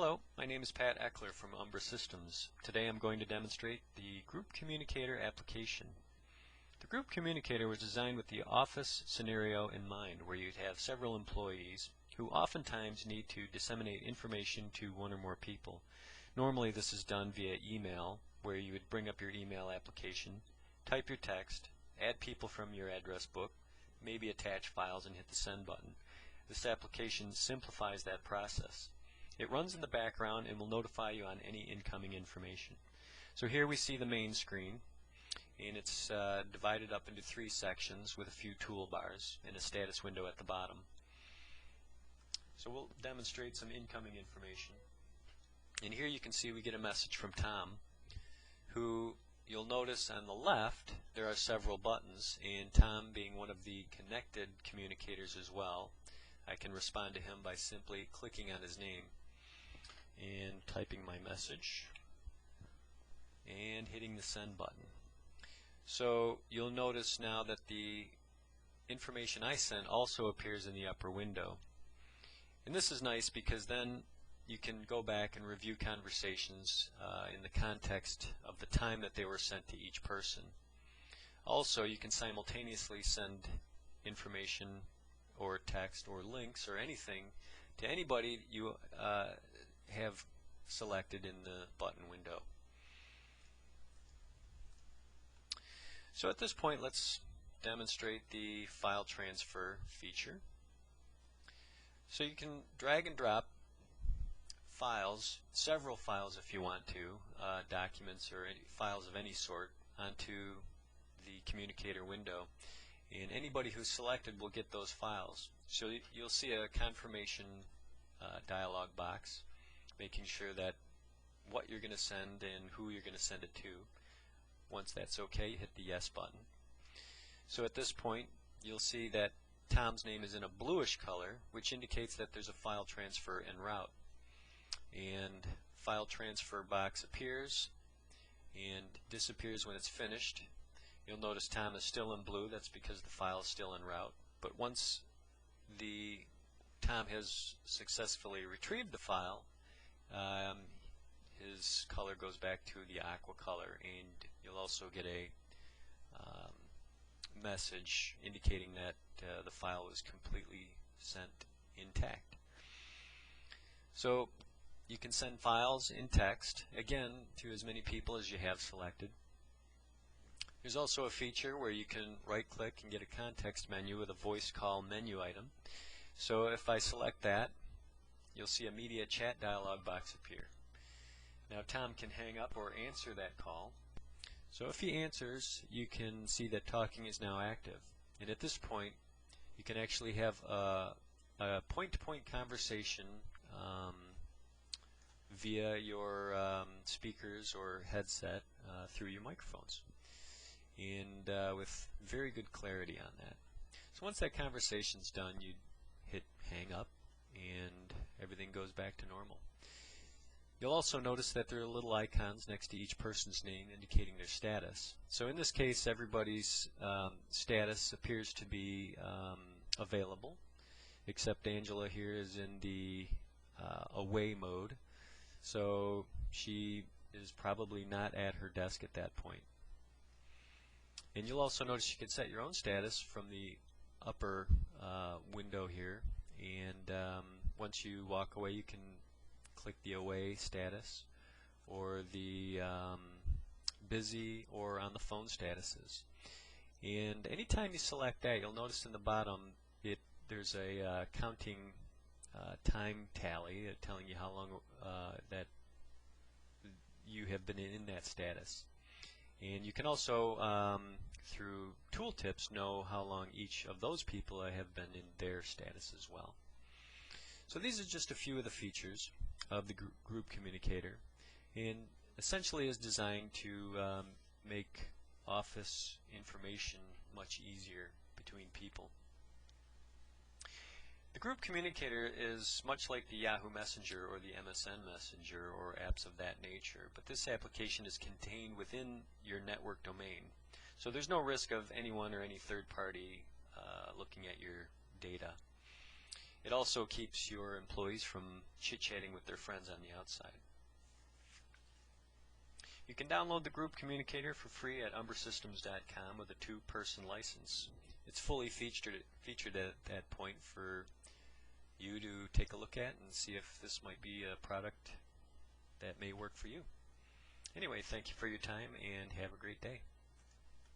Hello, my name is Pat Eckler from Umbra Systems. Today I'm going to demonstrate the Group Communicator application. The Group Communicator was designed with the office scenario in mind, where you'd have several employees who oftentimes need to disseminate information to one or more people. Normally this is done via email, where you would bring up your email application, type your text, add people from your address book, maybe attach files and hit the send button. This application simplifies that process. It runs in the background and will notify you on any incoming information. So here we see the main screen, and it's divided up into three sections with a few toolbars and a status window at the bottom. So we'll demonstrate some incoming information. And here you can see we get a message from Tom, who you'll notice on the left there are several buttons, and Tom being one of the connected communicators as well, I can respond to him by simply clicking on his name and typing my message and hitting the send button. So you'll notice now that the information I sent also appears in the upper window. And this is nice because then you can go back and review conversations in the context of the time that they were sent to each person. Also, you can simultaneously send information or text or links or anything to anybody you have selected in the button window. So at this point, let's demonstrate the file transfer feature. So you can drag and drop files, several files if you want to, documents or files of any sort, onto the communicator window, and anybody who's selected will get those files. So you'll see a confirmation dialog box, making sure that what you're going to send and who you're going to send it to. Once that's okay, you hit the yes button. So at this point, you'll see that Tom's name is in a bluish color, which indicates that there's a file transfer en route. And file transfer box appears and disappears when it's finished. You'll notice Tom is still in blue. That's because the file is still en route. But once Tom has successfully retrieved the file, his color goes back to the aqua color, and you'll also get a message indicating that the file was completely sent intact. So you can send files in text, again, to as many people as you have selected. There's also a feature where you can right-click and get a context menu with a voice call menu item. So if I select that, you'll see a media chat dialog box appear. Now Tom can hang up or answer that call. So if he answers, you can see that talking is now active. And at this point, you can actually have a point-to-point conversation via your speakers or headset through your microphones, and with very good clarity on that. So once that conversation's done, you hit hang up and everything goes back to normal. You'll also notice that there are little icons next to each person's name indicating their status. So in this case, everybody's status appears to be available, except Angela here is in the away mode, so she is probably not at her desk at that point. And you'll also notice you can set your own status from the upper window here, and once you walk away, you can click the away status or the busy or on the phone statuses. And anytime you select that, you'll notice in the bottom there's a counting time tally telling you how long that you have been in that status. And you can also through tooltips know how long each of those people have been in their status as well. So these are just a few of the features of the group communicator, and essentially is designed to make office information much easier between people. The group communicator is much like the Yahoo Messenger or the MSN Messenger or apps of that nature, but this application is contained within your network domain. So there's no risk of anyone or any third party looking at your data. It also keeps your employees from chit-chatting with their friends on the outside. You can download the Group Communicator for free at umbrasystems.com with a 2-person license. It's fully featured at that point for you to take a look at and see if this might be a product that may work for you. Anyway, thank you for your time and have a great day.